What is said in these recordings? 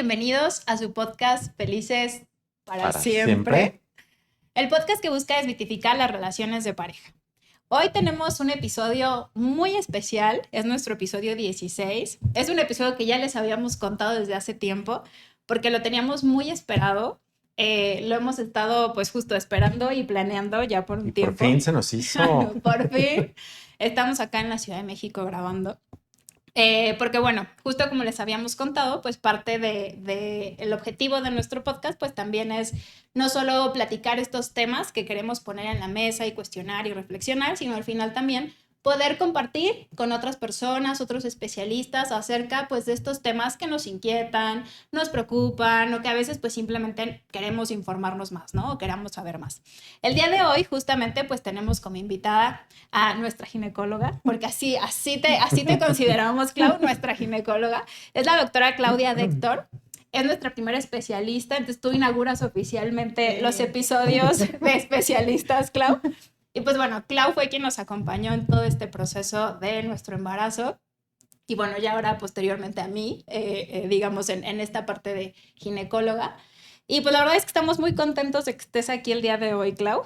bienvenidos a su podcast Felices para Siempre. siempre. El podcast que busca desmitificar las relaciones de pareja. Hoy tenemos un episodio muy especial, es nuestro episodio 16. Es un episodio que ya les habíamos contado desde hace tiempo, porque lo teníamos muy esperado. Lo hemos estado pues justo esperando y planeando ya por un tiempo. Por fin se nos hizo. Por fin. Estamos acá en la Ciudad de México grabando. Porque bueno, justo como les habíamos contado, pues parte de el objetivo de nuestro podcast pues también es no solo platicar estos temas que queremos poner en la mesa y cuestionar y reflexionar, sino al final también poder compartir con otras personas, otros especialistas acerca pues de estos temas que nos inquietan, nos preocupan o que a veces pues simplemente queremos informarnos más, ¿no? O queramos saber más. El día de hoy justamente pues tenemos como invitada a nuestra ginecóloga, porque así te consideramos, Clau, nuestra ginecóloga. Es la doctora Claudia Dector. Es nuestra primera especialista, entonces tú inauguras oficialmente los episodios de especialistas, Clau. Y pues bueno, Clau fue quien nos acompañó en todo este proceso de nuestro embarazo. Y bueno, ya ahora posteriormente a mí, digamos, en esta parte de ginecóloga. Y pues la verdad es que estamos muy contentos de que estés aquí el día de hoy, Clau.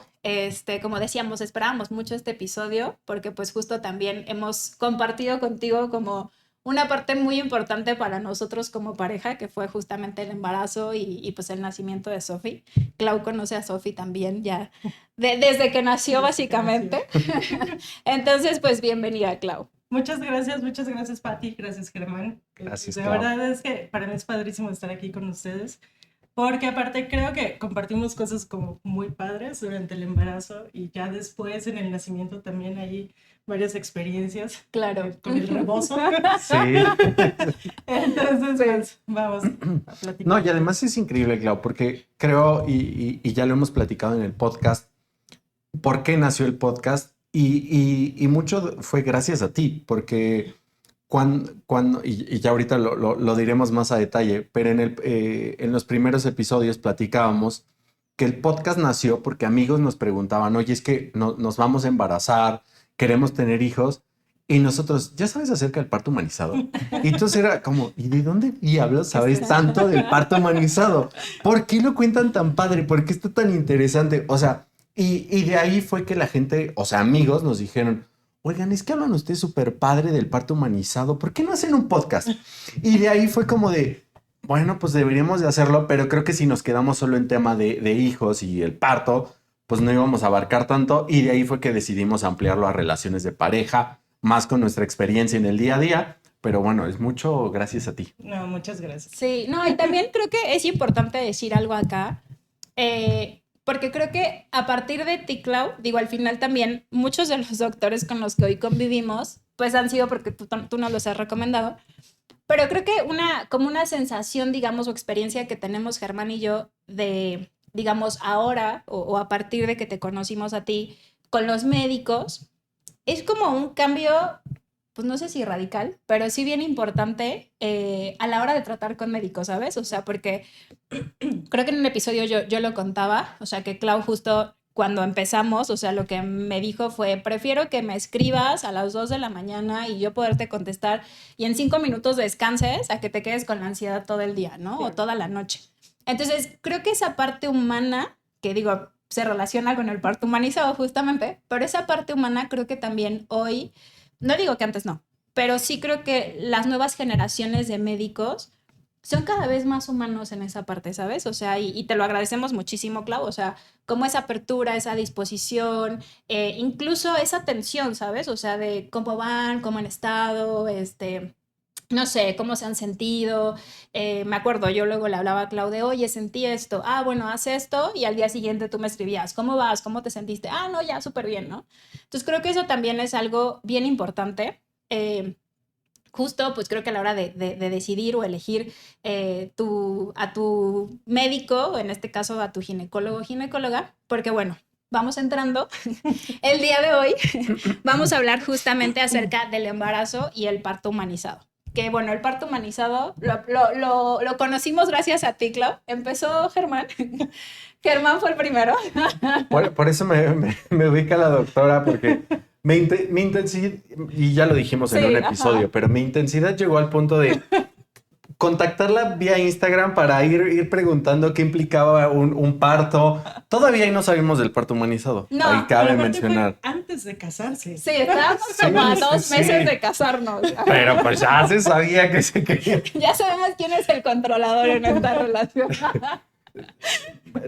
Como decíamos, esperábamos mucho este episodio porque pues justo también hemos compartido contigo como una parte muy importante para nosotros como pareja, que fue justamente el embarazo y pues el nacimiento de Sofi. Clau conoce a Sofi también ya desde que nació básicamente. Entonces, pues bienvenida, Clau. Muchas gracias Pati, gracias Germán. Gracias, De Clau. verdad es que para mí es padrísimo estar aquí con ustedes, porque aparte creo que compartimos cosas como muy padres durante el embarazo y ya después en el nacimiento también hay varias experiencias. Claro. Con el rebozo. Sí. Entonces, pues, vamos a platicar. No, y además es increíble, Clau, porque creo, y ya lo hemos platicado en el podcast, ¿por qué nació el podcast? Y mucho fue gracias a ti, porque y ya ahorita lo diremos más a detalle, pero en los primeros episodios platicábamos que el podcast nació porque amigos nos preguntaban, oye, es que nos vamos a embarazar, queremos tener hijos, y nosotros, ¿ya sabes acerca del parto humanizado? Y entonces era como, ¿y de dónde diablos sabes tanto del parto humanizado? ¿Por qué lo cuentan tan padre? ¿Por qué está tan interesante? O sea, y de ahí fue que la gente, o sea, amigos nos dijeron, oigan, es que hablan ustedes súper padre del parto humanizado, ¿por qué no hacen un podcast? Y de ahí fue como de, bueno, pues deberíamos de hacerlo, pero creo que si nos quedamos solo en tema de hijos y el parto, pues no íbamos a abarcar tanto, y de ahí fue que decidimos ampliarlo a relaciones de pareja, más con nuestra experiencia en el día a día, pero bueno, es mucho gracias a ti. No, muchas gracias. Sí, no, y también creo que es importante decir algo acá, porque creo que a partir de ti, Clau, digo, al final también muchos de los doctores con los que hoy convivimos, pues han sido porque tú nos los has recomendado, pero creo que como una sensación, digamos, o experiencia que tenemos Germán y yo de, digamos, ahora o a partir de que te conocimos a ti con los médicos, es como un cambio, pues no sé si radical, pero sí bien importante a la hora de tratar con médicos, ¿sabes? O sea, porque creo que en un episodio yo lo contaba, o sea, que Clau justo cuando empezamos, o sea, lo que me dijo fue, prefiero que me escribas a las 2 de la mañana y yo poderte contestar y en 5 minutos descanses a que te quedes con la ansiedad todo el día, ¿no? O toda la noche. Entonces, creo que esa parte humana, que digo, se relaciona con el parto humanizado justamente, pero esa parte humana creo que también hoy, no digo que antes no, pero sí creo que las nuevas generaciones de médicos son cada vez más humanos en esa parte, ¿sabes? O sea, y te lo agradecemos muchísimo, Clau, o sea, como esa apertura, esa disposición, incluso esa atención, ¿sabes? O sea, de cómo van, cómo han estado, no sé, cómo se han sentido. Me acuerdo, yo luego le hablaba a Clau de, oye, sentí esto, bueno, haz esto, y al día siguiente tú me escribías, ¿cómo vas? ¿Cómo te sentiste? No, ya, súper bien, ¿no? Entonces creo que eso también es algo bien importante. Justo, pues creo que a la hora de decidir o elegir a tu médico, en este caso a tu ginecólogo o ginecóloga, porque bueno, vamos entrando. El día de hoy vamos a hablar justamente acerca del embarazo y el parto humanizado. Que bueno, el parto humanizado lo conocimos gracias a ti, Clau. Empezó Germán. Germán fue el primero. Por eso me ubica la doctora, porque mi intensidad, y ya lo dijimos en un episodio, pero mi intensidad llegó al punto de contactarla vía Instagram para ir preguntando qué implicaba un parto. Todavía ahí no sabemos del parto humanizado. No, ahí cabe Pero aparte fue mencionar. antes de casarse. Sí, estábamos como a 2 meses de casarnos. Pero pues ya se sabía que se quería. Ya sabemos quién es el controlador en esta relación.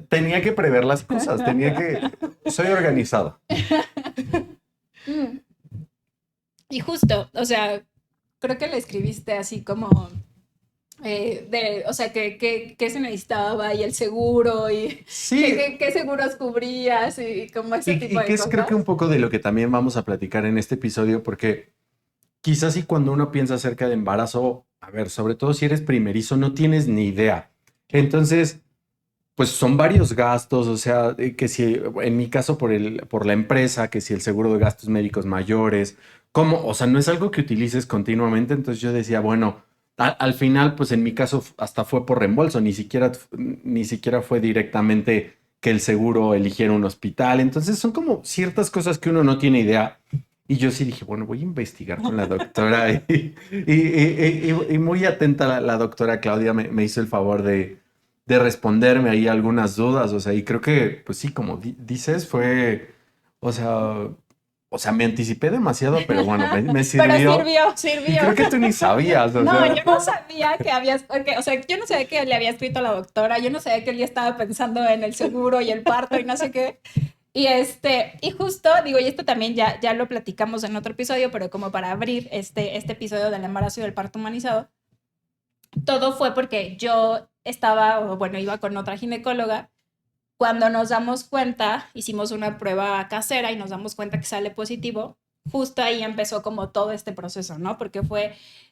Tenía que prever las cosas, soy organizado. Mm. Y justo, o sea, creo que le escribiste así como o sea, que se necesitaba y el seguro y Sí. qué seguros cubrías y como ese tipo Y de que es cosas. creo que un poco de lo que también vamos a platicar en este episodio, porque quizás y cuando uno piensa acerca de embarazo, a ver, sobre todo si eres primerizo, no tienes ni idea. Entonces, pues son varios gastos, o sea, que si en mi caso por la empresa, que si el seguro de gastos médicos mayores, ¿cómo? O sea, no es algo que utilices continuamente, entonces yo decía, bueno, al final, pues en mi caso hasta fue por reembolso, ni siquiera fue directamente que el seguro eligiera un hospital, entonces son como ciertas cosas que uno no tiene idea. Y yo sí dije, bueno, voy a investigar con la doctora y muy atenta la doctora Claudia me hizo el favor de responderme ahí algunas dudas, o sea, y creo que, pues sí, como dices, fue, o sea, me anticipé demasiado, pero bueno, me sirvió. Pero Y sirvió. creo que tú ni sabías, o No, sea. yo no sabía que habías, o sea, yo no sabía que le había escrito a la doctora, yo no sabía que él ya estaba pensando en el seguro y el parto y no sé qué. Y justo, digo, y esto también ya lo platicamos en otro episodio, pero como para abrir este episodio del embarazo y del parto humanizado, todo fue porque yo iba con otra ginecóloga. Cuando nos damos cuenta, hicimos una prueba casera y nos damos cuenta que sale positivo, justo ahí empezó como todo este proceso, ¿no? Porque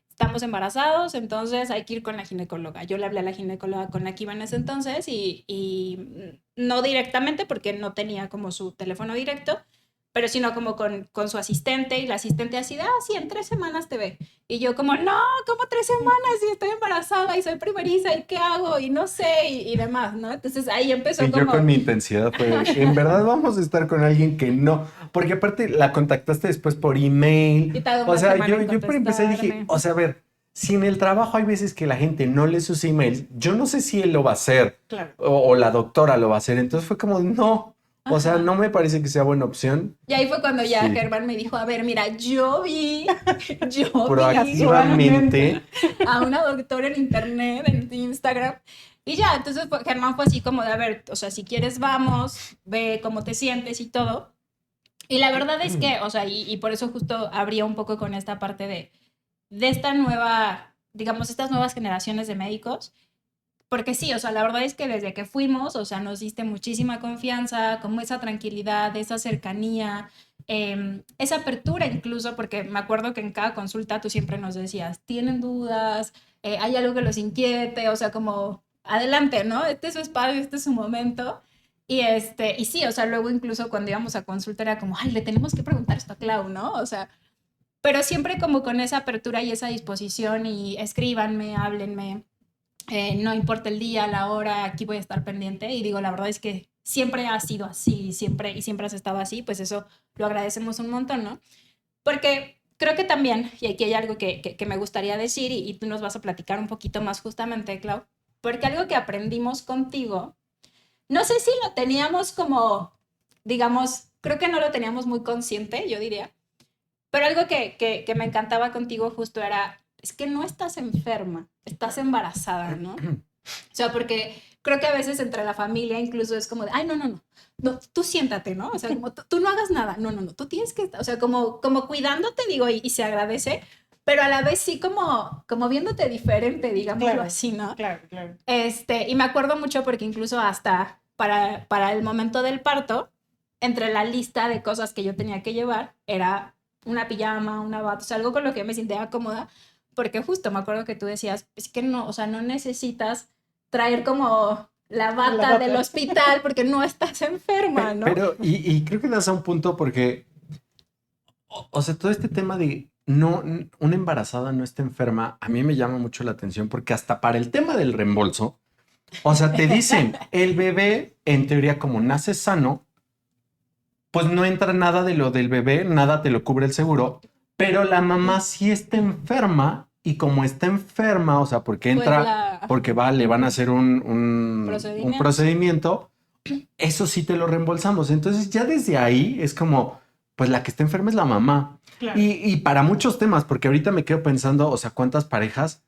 estamos embarazados, entonces hay que ir con la ginecóloga. Yo le hablé a la ginecóloga con la que iba en ese entonces y no directamente porque no tenía como su teléfono directo, pero sino como con su asistente y la asistente así de, sí, en 3 semanas te ve. Y yo como, no, ¿cómo 3 semanas? Y estoy embarazada y soy primeriza y ¿qué hago? Y no sé y demás, ¿no? Entonces ahí empezó Y como... yo con mi intensidad fue, en verdad vamos a estar con alguien que no, porque aparte la contactaste después por email. Y tardó O una sea, semana en yo por empezar dije, contestarme. o sea, a ver, si en el trabajo hay veces que la gente no lee sus emails, yo no sé si él lo va a hacer Claro. o la doctora lo va a hacer. Entonces fue como, no, o sea, Ajá. no me parece que sea buena opción. Y ahí fue cuando ya Sí. Germán me dijo, a ver, mira, yo vi Proactivamente. a una doctora en internet, en Instagram, y ya, entonces Germán fue así como de, a ver, o sea, si quieres vamos, ve cómo te sientes y todo. Y la verdad es que, o sea, y por eso justo abría un poco con esta parte de esta nueva, digamos, estas nuevas generaciones de médicos. Porque sí, o sea, la verdad es que desde que fuimos, o sea, nos diste muchísima confianza, como esa tranquilidad, esa cercanía, esa apertura incluso, porque me acuerdo que en cada consulta tú siempre nos decías, ¿tienen dudas? ¿Hay algo que los inquiete? O sea, como, adelante, ¿no? Este es su espacio, este es su momento. Y sí, o sea, luego incluso cuando íbamos a consulta era como, ay, le tenemos que preguntar esto a Clau, ¿no? O sea, pero siempre como con esa apertura y esa disposición y escríbanme, háblenme. No importa el día, la hora, aquí voy a estar pendiente. Y digo, la verdad es que siempre ha sido así, siempre has estado así, pues eso lo agradecemos un montón, ¿no? Porque creo que también, y aquí hay algo que me gustaría decir, y tú nos vas a platicar un poquito más justamente, Clau, porque algo que aprendimos contigo, no sé si lo teníamos como, digamos, creo que no lo teníamos muy consciente, yo diría, pero algo que me encantaba contigo justo era, es que no estás enferma, estás embarazada, ¿no? O sea, porque creo que a veces entre la familia incluso es como de, ay, no, tú siéntate, ¿no? O sea, como tú no hagas nada, no, tú tienes que, o sea, como cuidándote, digo, y se agradece, pero a la vez sí como viéndote diferente, digámoslo Claro, así, ¿no? Claro. Y me acuerdo mucho porque incluso hasta para el momento del parto, entre la lista de cosas que yo tenía que llevar, era una pijama, una bata, o sea, algo con lo que yo me sentía cómoda, porque justo me acuerdo que tú decías, es que no, o sea, no necesitas traer como la bata del hospital porque no estás enferma, ¿no? Pero, y creo que das a un punto porque, o sea, todo este tema de no, una embarazada no está enferma, a mí me llama mucho la atención porque hasta para el tema del reembolso, o sea, te dicen, el bebé, en teoría, como nace sano, pues no entra nada de lo del bebé, nada te lo cubre el seguro, pero la mamá sí está enferma y como está enferma, o sea, porque Pues entra, porque le van a hacer un Procedimiento. procedimiento, eso sí te lo reembolsamos. Entonces ya desde ahí es como, pues la que está enferma es la mamá. Claro. Y para muchos temas, porque ahorita me quedo pensando, o sea, cuántas parejas,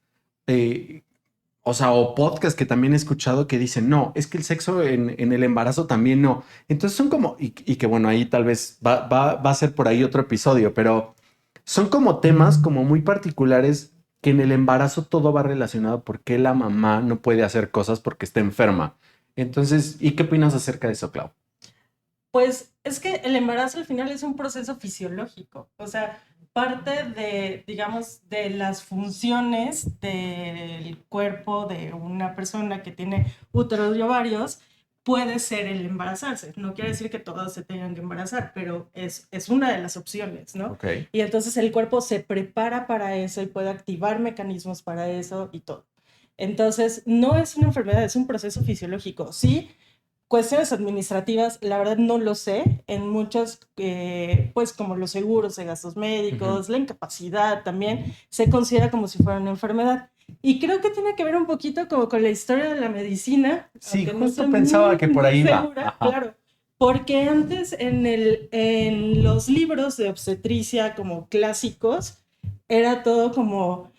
o sea, o podcasts que también he escuchado que dicen, no, es que el sexo en el embarazo también no. Entonces son como, y que bueno, ahí tal vez va a ser por ahí otro episodio, pero son como temas como muy particulares que en el embarazo todo va relacionado porque la mamá no puede hacer cosas porque está enferma. Entonces, ¿y qué opinas acerca de eso, Clau? Pues es que el embarazo al final es un proceso fisiológico, o sea, parte de, digamos, de las funciones del cuerpo de una persona que tiene úteros y ovarios puede ser el embarazarse. No quiere decir que todos se tengan que embarazar, pero es una de las opciones, ¿no? Ok. Y entonces el cuerpo se prepara para eso y puede activar mecanismos para eso y todo. Entonces, no es una enfermedad, es un proceso fisiológico. Sí, cuestiones administrativas, la verdad no lo sé. En muchas, pues como los seguros de gastos médicos, la incapacidad también, se considera como si fuera una enfermedad. Y creo que tiene que ver un poquito como con la historia de la medicina. Sí, aunque no justo estoy pensaba muy, que por muy ahí va. segura, Ajá. claro. Porque antes en los libros de obstetricia como clásicos, era todo como,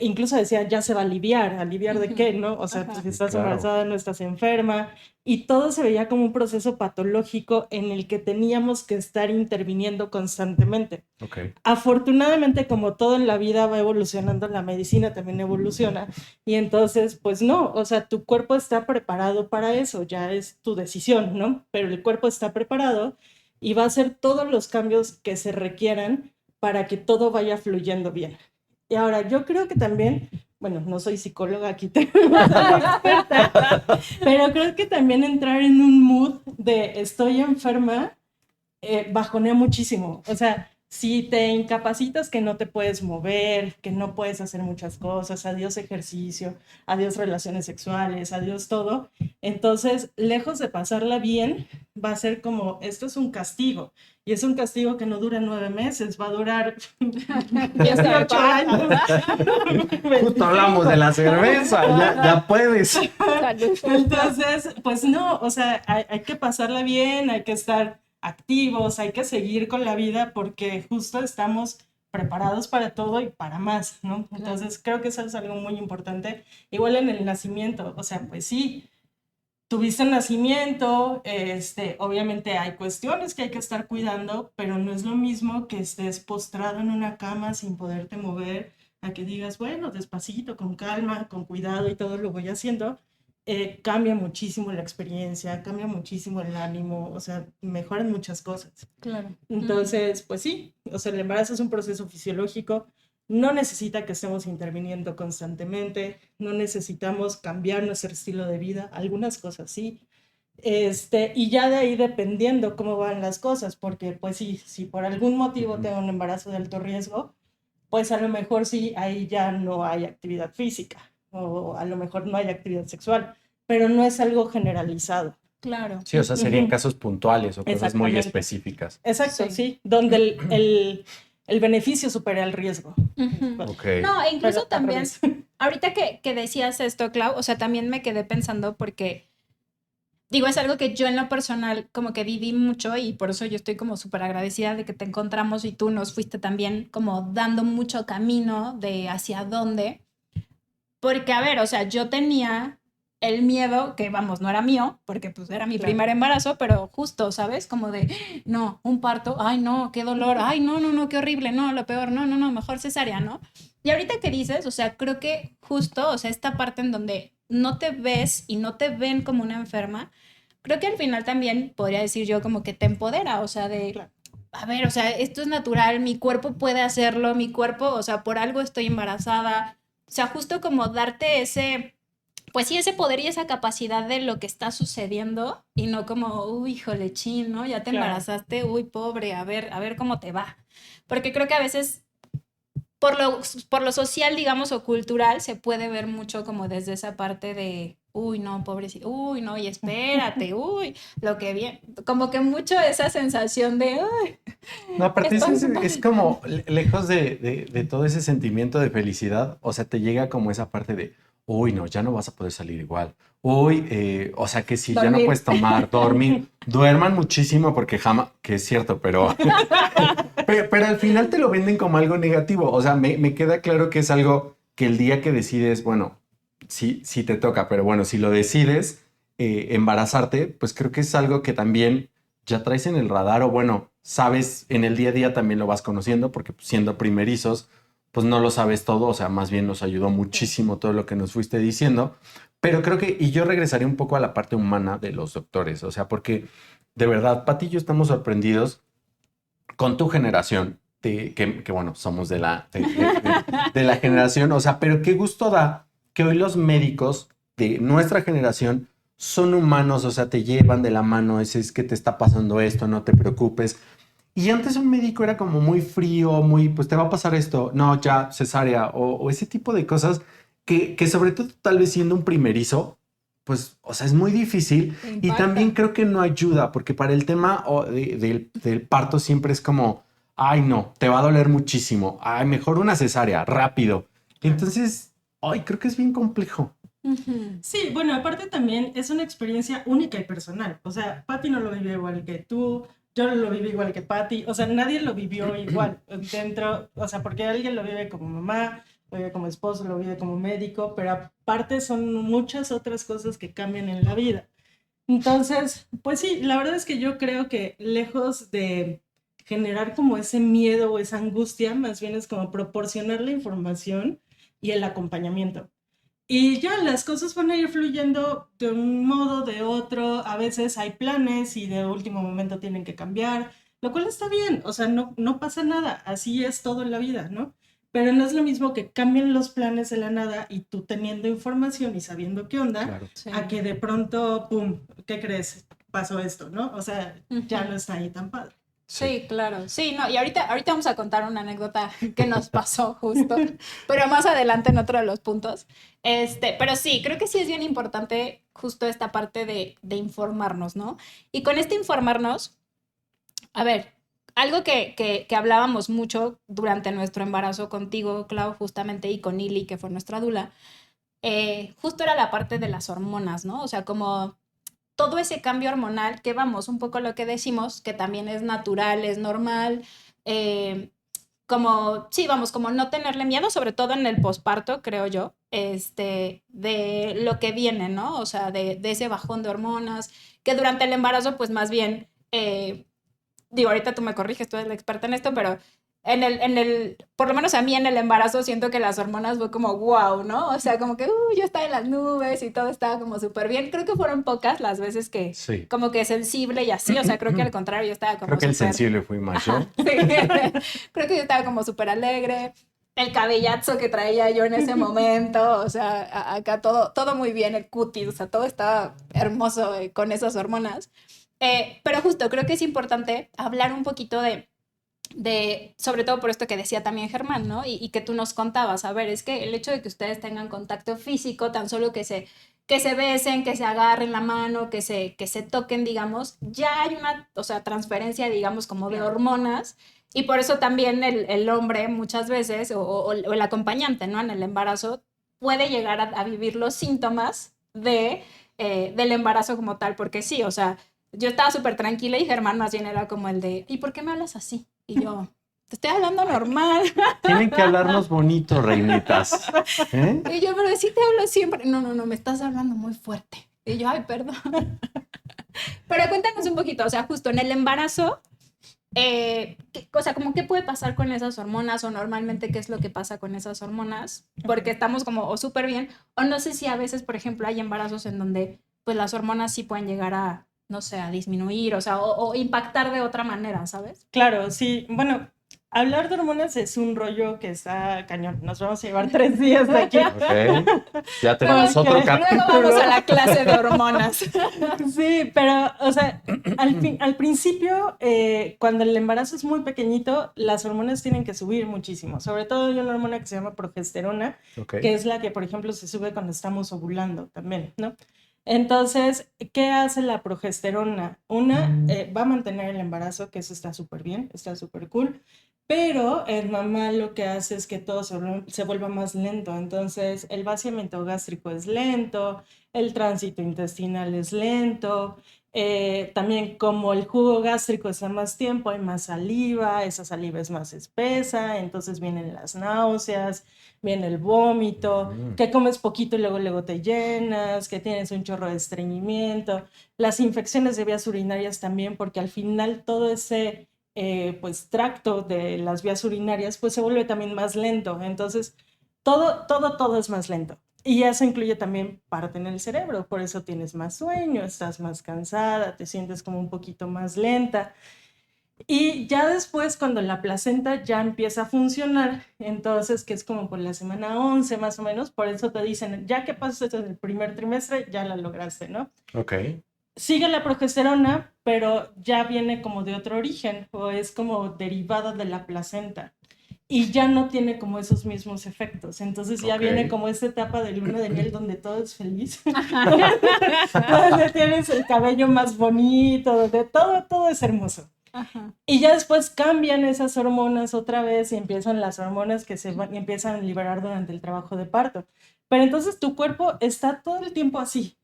incluso decía, ya se va a aliviar de qué, ¿no? O sea, pues si estás Claro. embarazada, no estás enferma, y todo se veía como un proceso patológico en el que teníamos que estar interviniendo constantemente. Ok. Afortunadamente, como todo en la vida va evolucionando, la medicina también evoluciona, y entonces, pues no, o sea, tu cuerpo está preparado para eso, ya es tu decisión, ¿no? Pero el cuerpo está preparado y va a hacer todos los cambios que se requieran para que todo vaya fluyendo bien. Y ahora, yo creo que también, bueno, no soy psicóloga, aquí tengo experta, pero creo que también entrar en un mood de estoy enferma bajonea muchísimo. O sea, si te incapacitas que no te puedes mover, que no puedes hacer muchas cosas, adiós ejercicio, adiós relaciones sexuales, adiós todo, entonces, lejos de pasarla bien, va a ser como, esto es un castigo. Y es un castigo que no dura 9 meses, va a durar 18 años. Justo hablamos de la cerveza, ya puedes. Salud. Entonces, pues no, o sea, hay que pasarla bien, hay que estar activos, hay que seguir con la vida porque justo estamos preparados para todo y para más, ¿no? Entonces, creo que eso es algo muy importante. Igual en el nacimiento, o sea, pues sí, tuviste un nacimiento, obviamente hay cuestiones que hay que estar cuidando, pero no es lo mismo que estés postrado en una cama sin poderte mover, a que digas, bueno, despacito, con calma, con cuidado y todo lo voy haciendo. Cambia muchísimo la experiencia, cambia muchísimo el ánimo, o sea, mejoran muchas cosas. Claro. Entonces, pues sí, o sea, el embarazo es un proceso fisiológico, no necesita que estemos interviniendo constantemente, no necesitamos cambiar nuestro estilo de vida, algunas cosas sí, y ya de ahí dependiendo cómo van las cosas, porque pues sí, si por algún motivo tengo un embarazo de alto riesgo, pues a lo mejor sí, ahí ya no hay actividad física, o a lo mejor no hay actividad sexual, pero no es algo generalizado. Claro. Sí, o sea, serían Ujú. casos puntuales o cosas muy Exactamente. específicas. Exacto, Sí. sí, donde el beneficio supera el riesgo. Ujú. Ok. No, e incluso Pero al también, revés. ahorita que decías esto, Clau, o sea, también me quedé pensando porque, digo, es algo que yo en lo personal como que viví mucho y por eso yo estoy como súper agradecida de que te encontramos y tú nos fuiste también como dando mucho camino de hacia dónde. Porque, a ver, o sea, yo tenía el miedo, que vamos, no era mío, porque pues era mi Claro. primer embarazo, pero justo, ¿sabes? Como de, no, un parto, ay, no, qué dolor, ay, no, no, no, qué horrible, no, lo peor, no, no, no, mejor cesárea, ¿no? Y ahorita que dices, o sea, creo que justo, o sea, esta parte en donde no te ves y no te ven como una enferma, creo que al final también podría decir yo como que te empodera, o sea, de, Claro. a ver, o sea, esto es natural, mi cuerpo puede hacerlo, mi cuerpo, o sea, por algo estoy embarazada, o sea, justo como darte ese, pues sí, ese poder y esa capacidad de lo que está sucediendo y no como, uy, híjole, chin, ¿no? Ya te Claro. embarazaste, uy, pobre, a ver cómo te va. Porque creo que a veces por lo social, digamos, o cultural, se puede ver mucho como desde esa parte de, uy, no, pobrecito, uy, no, y espérate, uy, lo que viene, como que mucho esa sensación de, uy, No, aparte Estoy es, súper- es como lejos de todo ese sentimiento de felicidad, o sea, te llega como esa parte de, uy, no, ya no vas a poder salir igual. Uy, o sea, que si ya no Dormir. puedes tomar, dormir, duerman muchísimo porque jamás, que es cierto, pero al final te lo venden como algo negativo. O sea, me queda claro que es algo que el día que decides, bueno, sí, sí te toca, pero bueno, si lo decides embarazarte, pues creo que es algo que también ya traes en el radar o bueno, sabes, en el día a día también lo vas conociendo porque pues, siendo primerizos, pues no lo sabes todo, o sea, más bien nos ayudó muchísimo todo lo que nos fuiste diciendo, pero creo que, y yo regresaría un poco a la parte humana de los doctores, o sea, porque de verdad, Pati y yo estamos sorprendidos con tu generación, que, bueno, somos de la generación, o sea, pero qué gusto da que hoy los médicos de nuestra generación son humanos, o sea, te llevan de la mano, es que te está pasando esto, no te preocupes. Y antes un médico era como muy frío, muy, pues te va a pasar esto, no, ya, cesárea, o ese tipo de cosas que sobre todo tal vez siendo un primerizo, pues, o sea, es muy difícil Te y también impacta. creo que no ayuda, porque para el tema del parto siempre es como, ay, no, te va a doler muchísimo, ay, mejor una cesárea, rápido. Claro. Entonces, ay, creo que es bien complejo. Ujú. Sí, bueno, aparte también es una experiencia única y personal. O sea, Patty no lo vivió igual que tú, yo no lo viví igual que Patty. O sea, nadie lo vivió igual dentro, o sea, porque alguien lo vive como mamá, lo vive como esposo, lo vive como médico, pero aparte son muchas otras cosas que cambian en la vida. Entonces, pues sí, la verdad es que yo creo que lejos de generar como ese miedo o esa angustia, más bien es como proporcionar la información y el acompañamiento. Y ya las cosas van a ir fluyendo de un modo, de otro. A veces hay planes y de último momento tienen que cambiar, lo cual está bien, o sea, no pasa nada, así es todo en la vida, ¿no? Pero no es lo mismo que cambien los planes de la nada y tú teniendo información y sabiendo qué onda, Claro. Sí. a que de pronto, ¡pum!, ¿qué crees? Pasó esto, ¿no? O sea, ya no Ujú. está ahí tan padre. Sí, claro. Sí, no, y ahorita vamos a contar una anécdota que nos pasó justo, pero más adelante en otro de los puntos. Pero sí, creo que sí es bien importante justo esta parte de informarnos, ¿no? Y con este informarnos, a ver, algo que hablábamos mucho durante nuestro embarazo contigo, Clau, justamente, y con Ili, que fue nuestra dula, justo era la parte de las hormonas, ¿no? O sea, como todo ese cambio hormonal que vamos, un poco lo que decimos, que también es natural, es normal, eh, como, sí, vamos, como no tenerle miedo, sobre todo en el posparto, creo yo, de lo que viene, ¿no? O sea, de ese bajón de hormonas, que durante el embarazo, pues más bien, digo, ahorita tú me corriges, tú eres la experta en esto, pero por lo menos a mí en el embarazo siento que las hormonas fue como wow, ¿no? O sea, como que yo estaba en las nubes y todo estaba como súper bien. Creo que fueron pocas las veces que Sí. como que sensible y así, o sea, creo que al contrario yo estaba Creo como que el súper, sensible fui más ajá, yo. sí. Creo que yo estaba como súper alegre. El cabellazo que traía yo en ese momento, o sea, acá todo muy bien, el cutis, o sea, todo estaba hermoso con esas hormonas. Pero justo creo que es importante hablar un poquito sobre todo por esto que decía también Germán, ¿no? Y que tú nos contabas, a ver, es que el hecho de que ustedes tengan contacto físico, tan solo que se besen, que se agarren la mano, que se toquen, digamos, ya hay una, o sea, transferencia, digamos, como de Claro. hormonas, y por eso también el hombre muchas veces, o el acompañante, ¿no? En el embarazo, puede llegar a vivir los síntomas del embarazo como tal, porque sí, o sea, yo estaba súper tranquila y Germán más bien era como el de, ¿y por qué me hablas así? Y yo, te estoy hablando normal. Tienen que hablarnos bonito, reinitas. ¿Eh? Y yo, pero sí te hablo siempre. No, no, no, me estás hablando muy fuerte. Y yo, ay, perdón. Pero cuéntanos un poquito, o sea, justo en el embarazo, o sea, como qué puede pasar con esas hormonas o normalmente qué es lo que pasa con esas hormonas, porque estamos como o súper bien, o no sé si a veces, por ejemplo, hay embarazos en donde pues las hormonas sí pueden llegar a, no sé, a disminuir, o sea, o impactar de otra manera, ¿sabes? Claro, sí. Bueno, hablar de hormonas es un rollo que está cañón. Nos vamos a llevar 3 días de aquí. Ok. Ya tenemos Luego, otro luego vamos capítulo. a la clase de hormonas. Sí, pero, o sea, al principio, cuando el embarazo es muy pequeñito, las hormonas tienen que subir muchísimo. Sobre todo hay una hormona que se llama progesterona, Ok. que es la que, por ejemplo, se sube cuando estamos ovulando también, ¿no? Entonces, ¿qué hace la progesterona? Va a mantener el embarazo, que eso está súper bien, está súper cool, pero en mamá lo que hace es que todo se vuelva más lento. Entonces, el vaciamiento gástrico es lento, el tránsito intestinal es lento, también como el jugo gástrico está más tiempo, hay más saliva, esa saliva es más espesa, entonces vienen las náuseas, viene el vómito, que comes poquito y luego te llenas, que tienes un chorro de estreñimiento, las infecciones de vías urinarias también, porque al final todo ese pues tracto de las vías urinarias pues se vuelve también más lento, entonces todo es más lento. Y eso incluye también parte en el cerebro, por eso tienes más sueño, estás más cansada, te sientes como un poquito más lenta. Y ya después, cuando la placenta ya empieza a funcionar, entonces, que es como por la semana 11 más o menos, por eso te dicen, ya que pasas el primer trimestre, ya la lograste, ¿no? Ok. Sigue la progesterona, pero ya viene como de otro origen, o es como derivada de la placenta. Y ya no tiene como esos mismos efectos. Entonces ya viene como esta etapa de luna de miel donde todo es feliz. Donde tienes el cabello más bonito, donde todo es hermoso. Ajá. Y ya después cambian esas hormonas otra vez y empiezan las hormonas que empiezan a liberar durante el trabajo de parto. Pero entonces tu cuerpo está todo el tiempo así.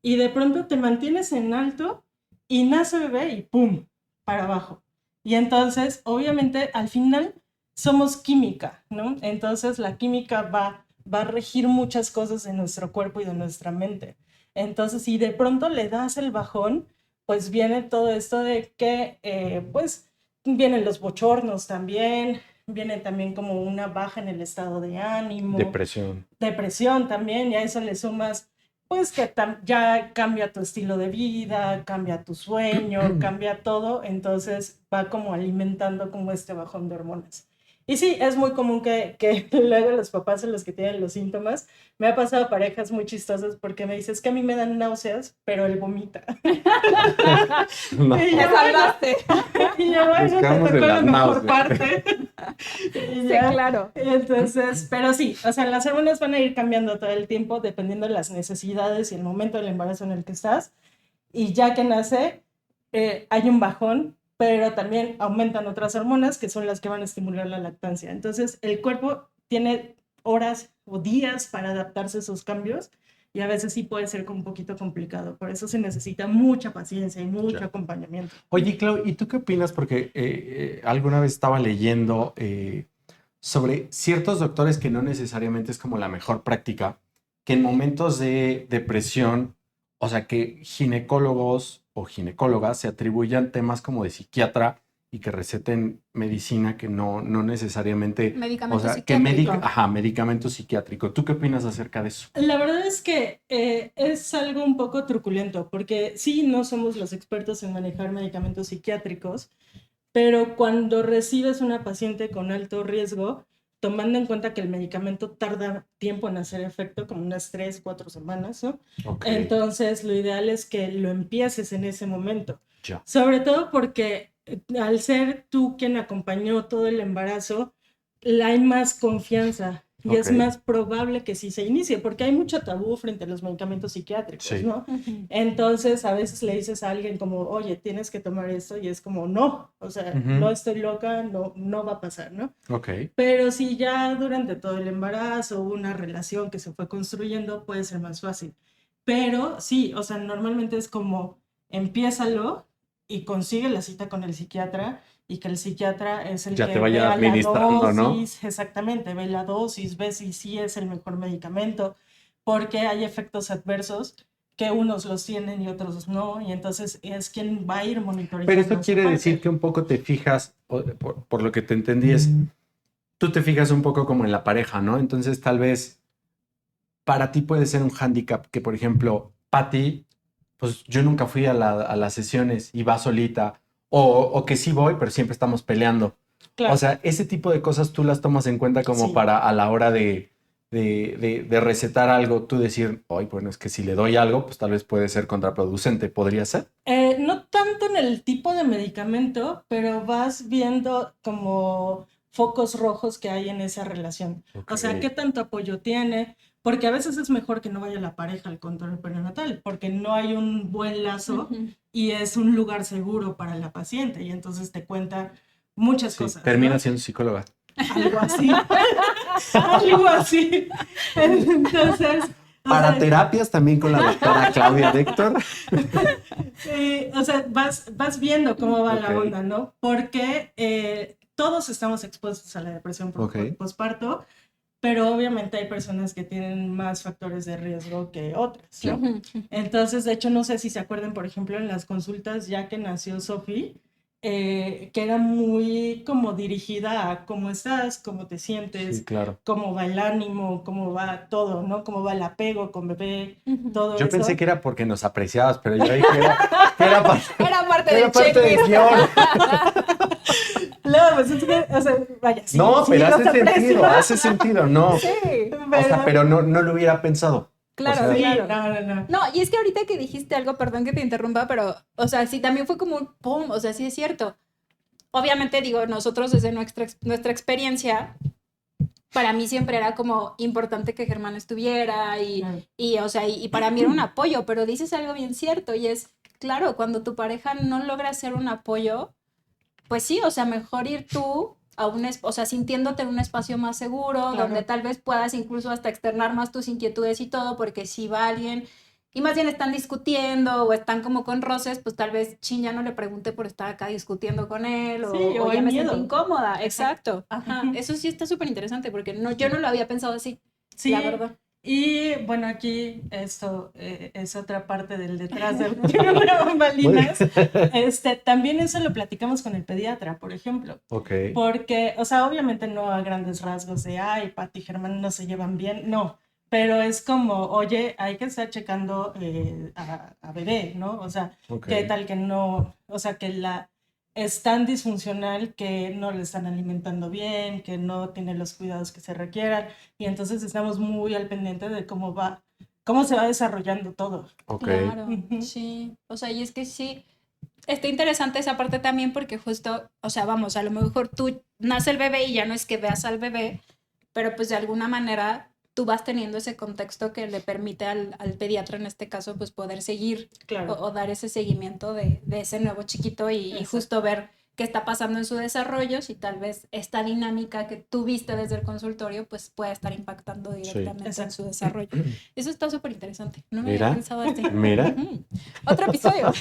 Y de pronto te mantienes en alto y nace bebé y ¡pum! Para abajo. Y entonces, obviamente, al final somos química, ¿no? Entonces la química va a regir muchas cosas en nuestro cuerpo y de nuestra mente. Entonces, si de pronto le das el bajón, pues viene todo esto de que, pues, vienen los bochornos también, viene también como una baja en el estado de ánimo. Depresión también, y a eso le sumas, pues, que ya cambia tu estilo de vida, cambia tu sueño, cambia todo, entonces va como alimentando como este bajón de hormonas. Y sí, es muy común que luego los papás son los que tienen los síntomas. Me ha pasado parejas muy chistosas porque me dicen, es que a mí me dan náuseas, pero él vomita. No. Y Te yo, salvaste. y yo, bueno, te Buscamos de tocó la las mejor náuseas. parte. Y Sí, ya, claro. entonces, pero sí, o sea, las hormonas van a ir cambiando todo el tiempo dependiendo de las necesidades y el momento del embarazo en el que estás. Y ya que nace, hay un bajón, pero también aumentan otras hormonas que son las que van a estimular la lactancia. Entonces, el cuerpo tiene horas o días para adaptarse a esos cambios y a veces sí puede ser un poquito complicado. Por eso se necesita mucha paciencia y mucho acompañamiento. Oye, Clau, ¿y tú qué opinas? Porque alguna vez estaba leyendo sobre ciertos doctores que no necesariamente es como la mejor práctica, que en momentos de depresión, o sea, que ginecólogos o ginecólogas se atribuyan temas como de psiquiatra y que receten medicina que no necesariamente, o Medicamento sea, psiquiátrico. medicamento psiquiátrico. ¿Tú qué opinas acerca de eso? La verdad es que es algo un poco truculento, porque sí, no somos los expertos en manejar medicamentos psiquiátricos, pero cuando recibes una paciente con alto riesgo, tomando en cuenta que el medicamento tarda tiempo en hacer efecto, como unas 3, 4 semanas, ¿no? Ok. Entonces, lo ideal es que lo empieces en ese momento. Ya. Sobre todo porque al ser tú quien acompañó todo el embarazo, hay más confianza y es Ok. más probable que sí se inicie, porque hay mucho tabú frente a los medicamentos psiquiátricos, Sí. ¿no? Ujú. Entonces, a veces le dices a alguien como, oye, tienes que tomar esto, y es como, no, o sea, Ujú. no estoy loca, no va a pasar, ¿no? Ok. Pero si ya durante todo el embarazo hubo una relación que se fue construyendo, puede ser más fácil. Pero sí, o sea, normalmente es como, empiézalo y consigue la cita con el psiquiatra y que el psiquiatra es el Ya te que vaya vea la administrando, ¿no? dosis, exactamente, ve la dosis, ve si sí es el mejor medicamento, porque hay efectos adversos que unos los tienen y otros no, y entonces es quien va a ir monitorizando. Pero eso esa quiere parte. decir que un poco te fijas, por lo que te entendí es, tú te fijas un poco como en la pareja, ¿no? Entonces tal vez para ti puede ser un hándicap que, por ejemplo, Patty, pues yo nunca fui a las sesiones y va solita, o que sí voy, pero siempre estamos peleando. Claro. O sea, ese tipo de cosas tú las tomas en cuenta como Sí. para a la hora de recetar algo, tú decir, ay, bueno, es que si le doy algo, pues tal vez puede ser contraproducente. ¿Podría ser? No tanto en el tipo de medicamento, pero vas viendo como focos rojos que hay en esa relación. O sea, Ok. qué tanto apoyo tiene, porque a veces es mejor que no vaya la pareja al control perinatal, porque no hay un buen lazo y es un lugar seguro para la paciente, y entonces te cuenta muchas Sí, cosas, termina ¿no? siendo psicóloga. Algo así, algo así. Entonces, o Para sea, terapias también con la doctora Claudia Héctor. o sea, vas viendo cómo va la Ok. onda, ¿no? Porque todos estamos expuestos a la depresión por Ok. posparto, pero obviamente hay personas que tienen más factores de riesgo que otras, ¿no? Ujú. Entonces, de hecho, no sé si se acuerdan, por ejemplo, en las consultas ya que nació Sophie, que era muy como dirigida a cómo estás, cómo te sientes, Sí, claro. cómo va el ánimo, cómo va todo, ¿no? Cómo va el apego con bebé, Ujú. todo Yo eso. pensé que era porque nos apreciabas, pero ya vi que era parte, Era parte era del parte del checklist. guión. No, pues es que, o sea, vaya, sí, No, sí pero los aprecio. hace sentido, no. Sí, O sea, pero no lo hubiera pensado. claro, O sea, Sí, claro. no. No, y es que ahorita que dijiste algo, perdón que te interrumpa, pero, o sea, sí, también fue como un pum, o sea, sí es cierto. Obviamente, digo, nosotros desde nuestra experiencia, para mí siempre era como importante que Germán estuviera Claro. o sea, y para mí era un apoyo, pero dices algo bien cierto y es, claro, cuando tu pareja no logra ser un apoyo, pues sí, o sea, mejor ir tú a o sea, sintiéndote en un espacio más seguro, Claro. donde tal vez puedas incluso hasta externar más tus inquietudes y todo, porque si va alguien y más bien están discutiendo o están como con roces, pues tal vez chin ya no le pregunté por estar acá discutiendo con él Sí, o o ya hay me sentí miedo. incómoda. Exacto. Ajá. Ujú. Eso sí está súper interesante porque no, yo no lo había pensado así, Sí, la verdad. y bueno, aquí esto es otra parte del detrás de bambalinas. También eso lo platicamos con el pediatra, por ejemplo. ok. Porque, o sea, obviamente no a grandes rasgos de, ay, Pati y Germán no se llevan bien, no. Pero es como, oye, hay que estar checando a bebé, ¿no? O sea, Ok. qué tal que no, o sea, que es tan disfuncional que no le están alimentando bien, que no tiene los cuidados que se requieran. Y entonces estamos muy al pendiente de cómo se va desarrollando todo. Ok. Claro, Ujú. sí. O sea, y es que sí, está interesante esa parte también porque justo, o sea, vamos, a lo mejor tú nace el bebé y ya no es que veas al bebé, pero pues de alguna manera tú vas teniendo ese contexto que le permite al pediatra en este caso pues poder seguir Claro. o dar ese seguimiento de ese nuevo chiquito y Exacto. justo ver qué está pasando en su desarrollo, si tal vez esta dinámica que tú viste desde el consultorio pues puede estar impactando directamente en Exacto. su desarrollo. Eso está súper interesante, no me Mira, había pensado así. mira. Ujú. Otro episodio.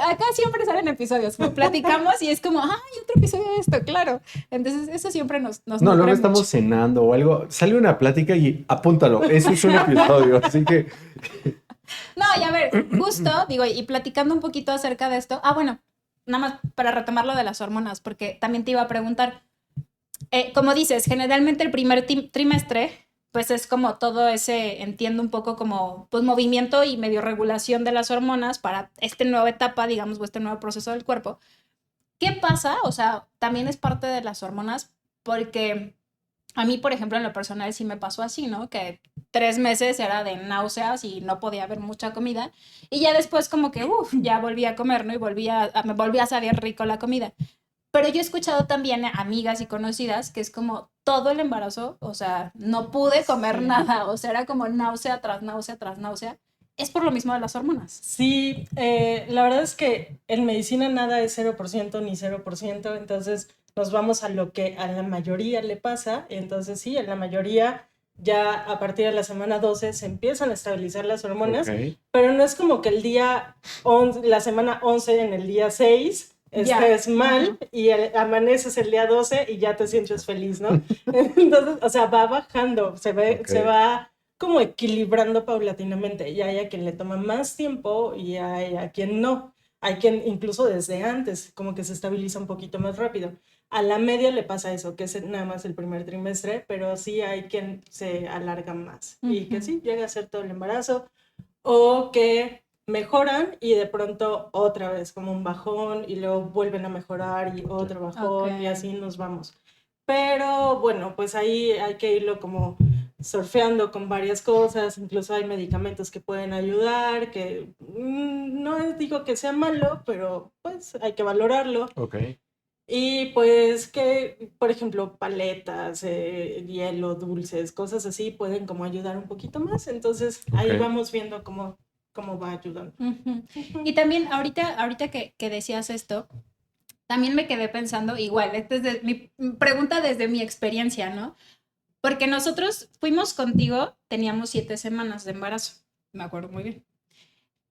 Acá siempre salen episodios, platicamos y es como, ay, otro episodio de esto, claro. Entonces eso siempre nos No, nutre luego estamos mucho. cenando o algo. Sale una plática y apúntalo. Eso es un episodio. Así que. No, y a ver, justo, digo, y platicando un poquito acerca de esto, bueno, nada más para retomar lo de las hormonas, porque también te iba a preguntar, como dices, generalmente el primer trimestre, pues es como todo ese, entiendo un poco como, pues movimiento y medio regulación de las hormonas para esta nueva etapa, digamos, o este nuevo proceso del cuerpo. ¿Qué pasa? O sea, también es parte de las hormonas, porque a mí, por ejemplo, en lo personal sí me pasó así, ¿no? Que 3 meses era de náuseas y no podía haber mucha comida. Y ya después como que, ya volví a comer, ¿no? Y me volvía a saber rico la comida. Pero yo he escuchado también a amigas y conocidas que es como todo el embarazo, o sea, no pude comer Sí. nada, o sea, era como náusea tras náusea tras náusea. Es por lo mismo de las hormonas. Sí, la verdad es que en medicina nada es 0% ni 0%, entonces nos vamos a lo que a la mayoría le pasa. Entonces sí, en la mayoría ya a partir de la semana 12 se empiezan a estabilizar las hormonas, Ok. pero no es como que el día 11, la semana 11 en el día 6 Ya. estés mal y amaneces el día 12 y ya te sientes feliz, ¿no? Entonces, o sea, va bajando, se Ok. va como equilibrando paulatinamente, y hay a quien le toma más tiempo y hay a quien no. Hay quien incluso desde antes como que se estabiliza un poquito más rápido. A la media le pasa eso, que es nada más el primer trimestre, pero sí hay quien se alarga más y que sí llega a ser todo el embarazo, o que mejoran y de pronto otra vez como un bajón y luego vuelven a mejorar y otro bajón y así nos vamos. Pero bueno, pues ahí hay que irlo como surfeando con varias cosas, incluso hay medicamentos que pueden ayudar, que no digo que sea malo, pero pues hay que valorarlo. Ok. Y pues que, por ejemplo, paletas, hielo, dulces, cosas así pueden como ayudar un poquito más. Entonces ahí Ok. vamos viendo cómo va ayudando. Ujú. Ujú. Y también ahorita que decías esto, también me quedé pensando, igual, esta es mi pregunta desde mi experiencia, ¿no? Porque nosotros fuimos contigo, teníamos 7 semanas de embarazo, me acuerdo muy bien.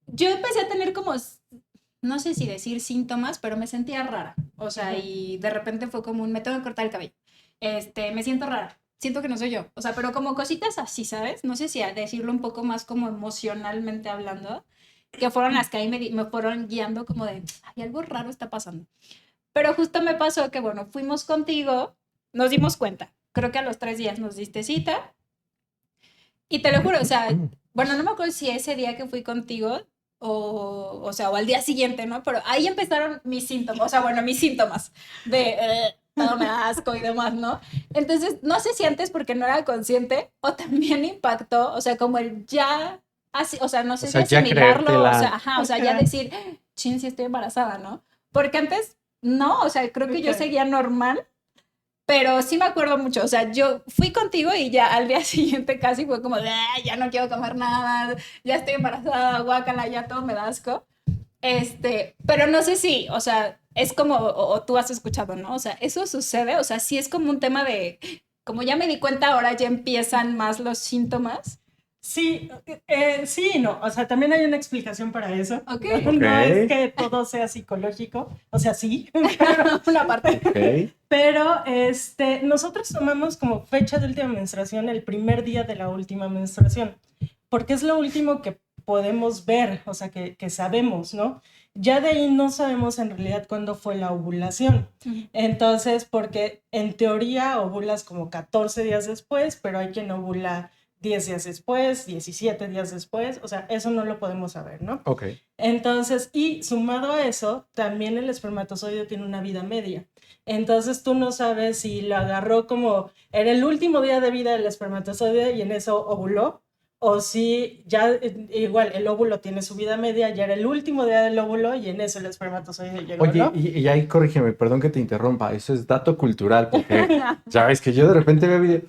Yo empecé a tener como, no sé si decir síntomas, pero me sentía rara. O sea, Ujú. y de repente fue como un, me tengo que cortar el cabello. Me siento rara. Siento que no soy yo. O sea, pero como cositas así, ¿sabes? No sé si a decirlo un poco más como emocionalmente hablando, que fueron las que ahí me fueron guiando como de, ay, algo raro está pasando. Pero justo me pasó que, bueno, fuimos contigo, nos dimos cuenta. Creo que a los 3 días nos diste cita. Y te lo juro, o sea, bueno, no me acuerdo si ese día que fui contigo o sea, o al día siguiente, ¿no? Pero ahí empezaron mis síntomas, o sea, bueno, mis síntomas de todo me da asco y demás, ¿no? Entonces, no sé si antes porque no era consciente o también impactó, o sea, como el ya, así, o sea, no O sé si sea, ya asimilarlo, o sea, creértela. ajá, o sea, ya Ajá. decir, chin, sí estoy embarazada, ¿no? Porque antes, no, o sea, creo que yo Ok. seguía normal, pero sí me acuerdo mucho, o sea, yo fui contigo y ya al día siguiente casi fue como de, "Ay, ya no quiero comer nada, ya estoy embarazada, guácala, ya todo me da asco". Pero no sé si, o sea, es como, o tú has escuchado, ¿no? O sea, eso sucede, o sea, sí es como un tema de, como ya me di cuenta, ahora ya empiezan más los síntomas. Sí, sí y no. O sea, también hay una explicación para eso. Ok, No, Ok, no es que todo sea psicológico. O sea, sí, pero, una parte. ok, pero nosotros tomamos como fecha de última menstruación el primer día de la última menstruación, porque es lo último que podemos ver, o sea, que sabemos, ¿no? Ya de ahí no sabemos en realidad cuándo fue la ovulación. Entonces, porque en teoría ovulas como 14 días después, pero hay quien ovula 10 días después, 17 días después, o sea, eso no lo podemos saber, ¿no? ok. Entonces, y sumado a eso, también el espermatozoide tiene una vida media. Entonces tú no sabes si lo agarró como era el último día de vida del espermatozoide y en eso ovuló, o si ya igual el óvulo tiene su vida media, ya era el último día del óvulo y en eso el espermatozoide llegó, Oye, ¿no? y ahí corrígeme, perdón que te interrumpa, eso es dato cultural, porque ya ves que yo de repente veo video.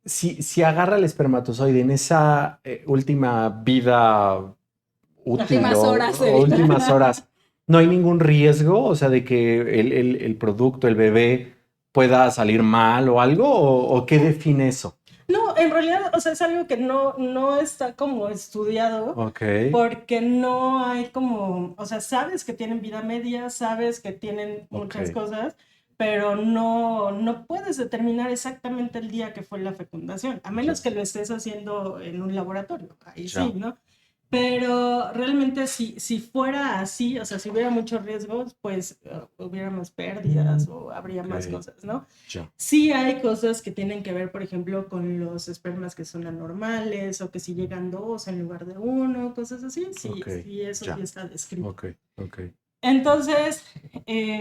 Si agarra el espermatozoide en esa última vida útil Últimas horas de o vida. últimas horas, ¿no hay ningún riesgo, o sea, de que el producto, el bebé, pueda salir mal o algo? O qué define eso? No, en realidad, o sea, es algo que no está como estudiado Ok, porque no hay como, o sea, sabes que tienen vida media, sabes que tienen ok, muchas cosas, pero no puedes determinar exactamente el día que fue la fecundación, a menos ya, que lo estés haciendo en un laboratorio, ahí sí, ya, ¿no? Pero realmente si fuera así, o sea, si hubiera muchos riesgos, pues hubiera más pérdidas o habría más ok, cosas, ¿no? ya, Sí hay cosas que tienen que ver, por ejemplo, con los espermas que son anormales o que si llegan dos en lugar de uno, cosas así, sí, ok, sí, eso sí ya, está descrito. ok, ok, Entonces,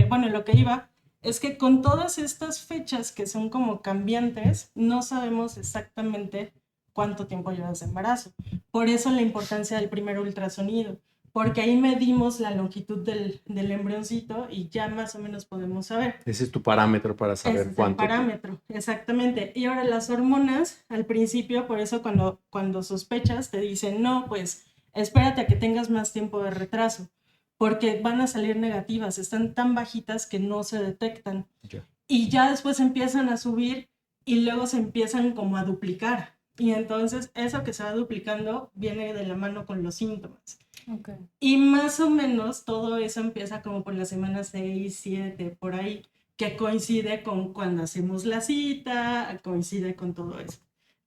bueno, lo que iba es que con todas estas fechas que son como cambiantes, no sabemos exactamente cuánto tiempo llevas de embarazo. Por eso la importancia del primer ultrasonido, porque ahí medimos la longitud del embrioncito y ya más o menos podemos saber. ese es tu parámetro para Ese saber es el cuánto tiempo. parámetro, exactamente. Y ahora las hormonas, al principio, por eso cuando sospechas, te dicen, no, pues espérate a que tengas más tiempo de retraso, porque van a salir negativas, están tan bajitas que no se detectan. Ya, Y ya después empiezan a subir y luego se empiezan como a duplicar. Y entonces eso que se va duplicando viene de la mano con los síntomas. Okay. Y más o menos todo eso empieza como por la semana 6 7 por ahí, que coincide con cuando hacemos la cita, coincide con todo eso.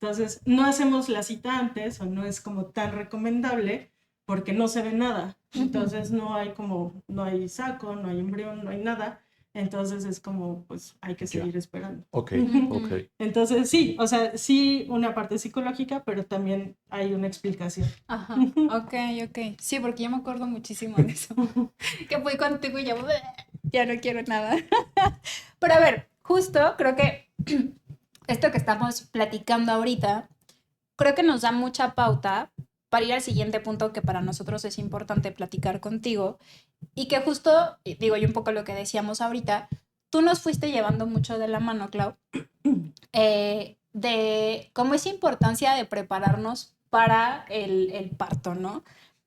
Entonces, no hacemos la cita antes o no es como tan recomendable porque no se ve nada. Entonces, no hay saco, no hay embrión, no hay nada. Entonces, es como, pues hay que ya, seguir esperando. ok, ok. Entonces, sí, o sea, sí una parte psicológica, pero también hay una explicación. Ajá, ok, ok. Sí, porque yo me acuerdo muchísimo de eso. Que fui contigo y ya no quiero nada. Pero a ver, justo creo que esto que estamos platicando ahorita, creo que nos da mucha pauta para ir al siguiente punto que para nosotros es importante platicar contigo, Y que justo, digo yo un poco lo que decíamos ahorita, tú nos fuiste llevando mucho de la mano, Clau, de cómo es importancia de prepararnos para el parto, ¿no?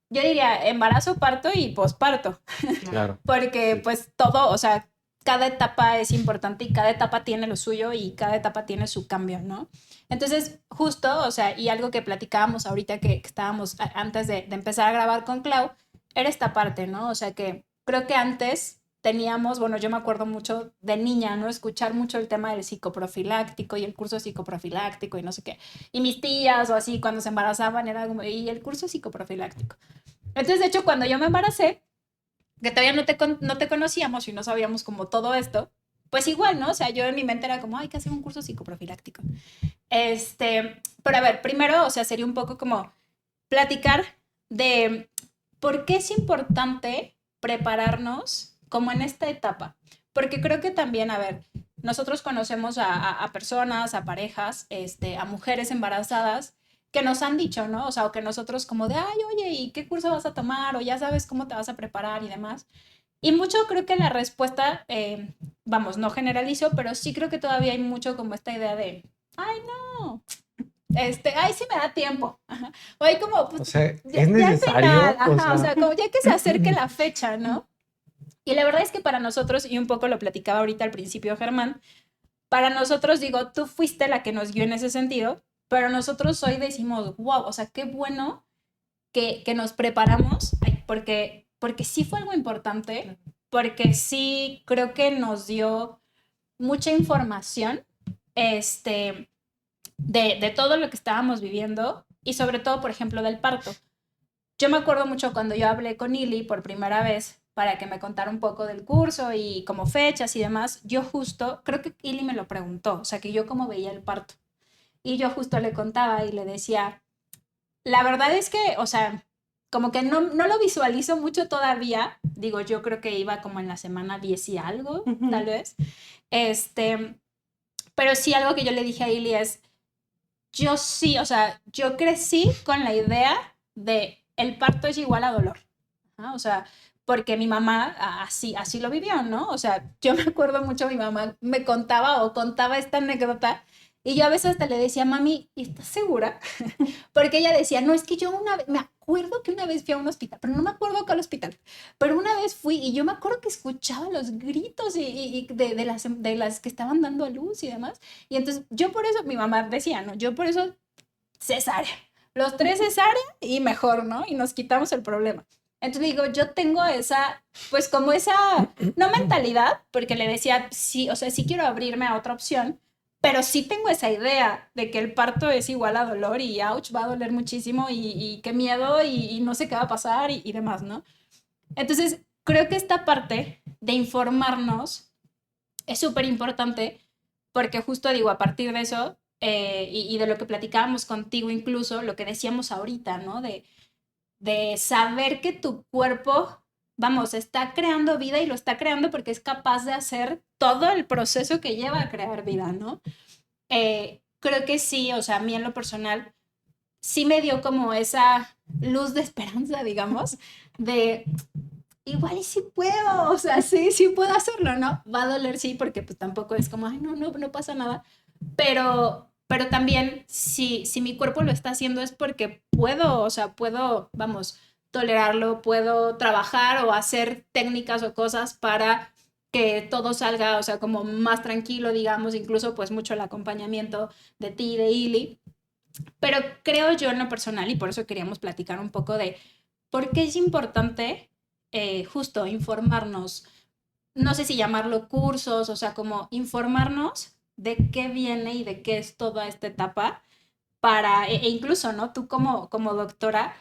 Yo diría embarazo, parto y posparto, Claro. porque Sí. pues todo, o sea, cada etapa es importante y cada etapa tiene lo suyo y cada etapa tiene su cambio, ¿no? Entonces, justo, o sea, y algo que platicábamos ahorita que estábamos antes de empezar a grabar con Clau, era esta parte, ¿no? O sea, que creo que antes teníamos, bueno, yo me acuerdo mucho de niña, ¿no? Escuchar mucho el tema del psicoprofiláctico y el curso psicoprofiláctico y no sé qué. Y mis tías o así, cuando se embarazaban, era como, y el curso psicoprofiláctico. Entonces, de hecho, cuando yo me embaracé, que todavía no te conocíamos y no sabíamos como todo esto, pues igual, ¿no? O sea, yo en mi mente era como, hay que hacer un curso psicoprofiláctico. Pero a ver, primero, o sea, sería un poco como platicar de por qué es importante prepararnos como en esta etapa. Porque creo que también, a ver, nosotros conocemos a personas, a parejas, a mujeres embarazadas que nos han dicho, ¿no? O sea, o que nosotros como de, ay, oye, ¿y qué curso vas a tomar? O ya sabes cómo te vas a preparar y demás. Y mucho creo que la respuesta, vamos, no generalizo, pero sí creo que todavía hay mucho como esta idea de, ay, no, ay, sí me da tiempo. Ajá. O hay como, pues, O sea, ¿es ya al final, necesario? ajá, o sea, como ya que se acerque la fecha, ¿no? Y la verdad es que para nosotros, y un poco lo platicaba ahorita al principio Germán, para nosotros, digo, tú fuiste la que nos guió en ese sentido, pero nosotros hoy decimos, wow, o sea, qué bueno que nos preparamos, porque sí fue algo importante, porque sí creo que nos dio mucha información, de todo lo que estábamos viviendo y sobre todo, por ejemplo, del parto. Yo me acuerdo mucho cuando yo hablé con Ili por primera vez para que me contara un poco del curso y como fechas y demás, yo justo, creo que Ili me lo preguntó, o sea, que yo cómo veía el parto. Y yo justo le contaba y le decía, la verdad es que, o sea, como que no lo visualizo mucho todavía, digo, yo creo que iba como en la semana 10 y algo, tal vez, este, pero sí algo que yo le dije a Ili es, yo sí, o sea, yo crecí con la idea de el parto es igual a dolor, ¿no? O sea, porque mi mamá así lo vivió, ¿no? O sea, yo me acuerdo mucho, mi mamá me contaba o contaba esta anécdota y yo a veces hasta le decía, mami, ¿estás segura? Porque ella decía, no, es que yo una vez, me acuerdo que una vez fui a un hospital, pero no me acuerdo a cuál hospital, pero una vez fui y yo me acuerdo que escuchaba los gritos y de las que estaban dando a luz y demás. Y entonces yo por eso, mi mamá decía, ¿no? Yo por eso cesárea. Los 3 cesárea y mejor, ¿no? Y nos quitamos el problema. Entonces digo, yo tengo esa, pues como esa, no mentalidad, porque le decía, sí, o sea, sí quiero abrirme a otra opción, pero sí tengo esa idea de que el parto es igual a dolor y ouch, va a doler muchísimo y qué miedo y no sé qué va a pasar y demás, ¿no? Entonces, creo que esta parte de informarnos es súper importante porque justo digo, a partir de eso y de lo que platicábamos contigo incluso, lo que decíamos ahorita, ¿no? De saber que tu cuerpo, vamos, está creando vida y lo está creando porque es capaz de hacer todo el proceso que lleva a crear vida, ¿no? Creo que sí, o sea, a mí en lo personal, sí me dio como esa luz de esperanza, digamos, de igual y sí puedo, o sea, sí puedo hacerlo, ¿no? Va a doler, sí, porque pues tampoco es como, ay, no pasa nada, pero también si mi cuerpo lo está haciendo es porque puedo, o sea, puedo, vamos, tolerarlo, puedo trabajar o hacer técnicas o cosas para que todo salga, o sea, como más tranquilo, digamos, incluso pues mucho el acompañamiento de ti, de Ili, pero creo yo en lo personal, y por eso queríamos platicar un poco de por qué es importante justo informarnos, no sé si llamarlo cursos, o sea, como informarnos de qué viene y de qué es toda esta etapa para, incluso, ¿no? Tú como doctora,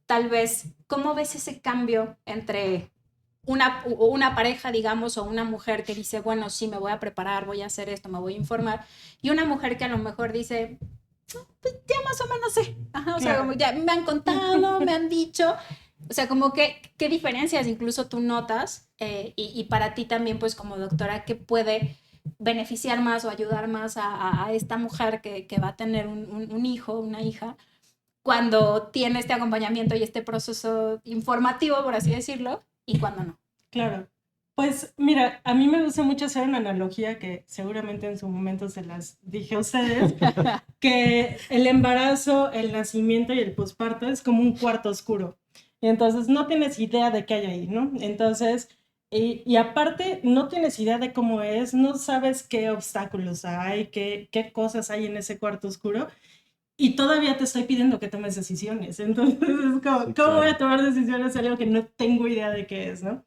tal vez, ¿cómo ves ese cambio entre una pareja, digamos, o una mujer que dice, bueno, sí, me voy a preparar, voy a hacer esto, me voy a informar, y una mujer que a lo mejor dice, pues ya más o menos sé, ajá, o sea, como ya me han contado, me han dicho, o sea, como que, ¿qué diferencias incluso tú notas? Y para ti también, pues como doctora, ¿qué puede beneficiar más o ayudar más a esta mujer que va a tener un hijo, una hija, cuando tiene este acompañamiento y este proceso informativo, por así decirlo, y cuándo no. Claro. Pues mira, a mí me gusta mucho hacer una analogía que seguramente en su momento se las dije a ustedes, que el embarazo, el nacimiento y el posparto es como un cuarto oscuro. Y entonces no tienes idea de qué hay ahí, ¿no? Entonces, y aparte no tienes idea de cómo es, no sabes qué obstáculos hay, qué cosas hay en ese cuarto oscuro. Y todavía te estoy pidiendo que tomes decisiones. Entonces es como, Sí, ¿cómo voy a claro. tomar decisiones de algo que no tengo idea de qué es, ¿no?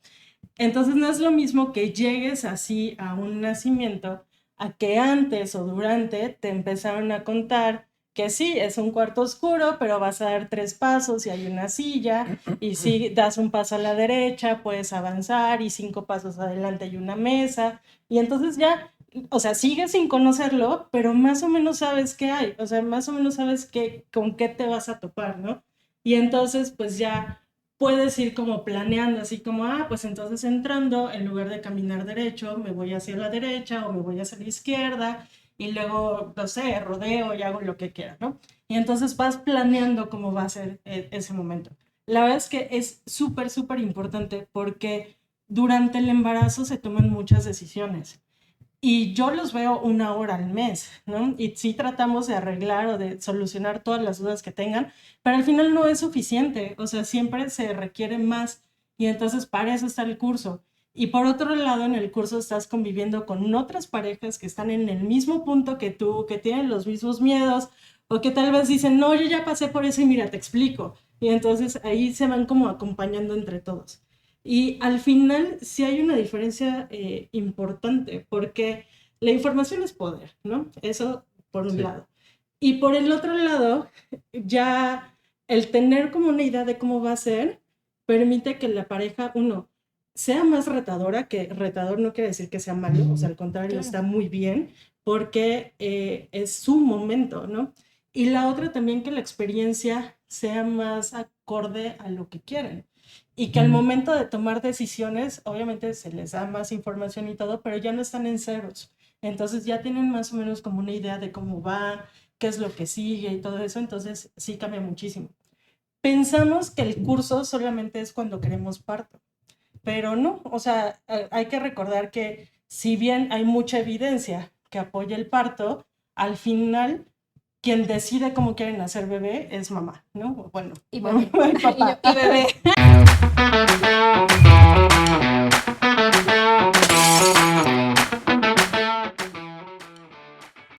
Entonces no es lo mismo que llegues así a un nacimiento a que antes o durante te empezaron a contar que sí, es un cuarto oscuro, pero vas a dar 3 pasos y hay una silla, y si das un paso a la derecha puedes avanzar y 5 pasos adelante hay una mesa, y entonces ya, o sea, sigues sin conocerlo, pero más o menos sabes qué hay, o sea, más o menos sabes con qué te vas a topar, ¿no? Y entonces pues ya puedes ir como planeando, así como, pues entonces entrando, en lugar de caminar derecho, me voy hacia la derecha o me voy hacia la izquierda y luego, no sé, rodeo y hago lo que quiera, ¿no? Y entonces vas planeando cómo va a ser ese momento. La verdad es que es súper, súper importante porque durante el embarazo se toman muchas decisiones. Y yo los veo 1 hora al mes, ¿no? Y sí tratamos de arreglar o de solucionar todas las dudas que tengan, pero al final no es suficiente, o sea, siempre se requiere más y entonces para eso está el curso. Y por otro lado, en el curso estás conviviendo con otras parejas que están en el mismo punto que tú, que tienen los mismos miedos o que tal vez dicen, no, yo ya pasé por eso y mira, te explico. Y entonces ahí se van como acompañando entre todos. Y al final sí hay una diferencia importante, porque la información es poder, ¿no? Eso por un Sí. lado. Y por el otro lado, ya el tener como una idea de cómo va a ser, permite que la pareja, uno, sea más retadora, que retador no quiere decir que sea malo, o sea, al contrario, Claro. está muy bien, porque es su momento, ¿no? Y la otra también, que la experiencia sea más acorde a lo que quieren. Y que al momento de tomar decisiones, obviamente se les da más información y todo, pero ya no están en ceros. Entonces ya tienen más o menos como una idea de cómo va, qué es lo que sigue y todo eso. Entonces sí cambia muchísimo. Pensamos que el curso solamente es cuando queremos parto, pero no. O sea, hay que recordar que si bien hay mucha evidencia que apoya el parto, al final quien decide cómo quieren hacer bebé es mamá, ¿no? Bueno, Y mamá bebé. y papá. Y bebé.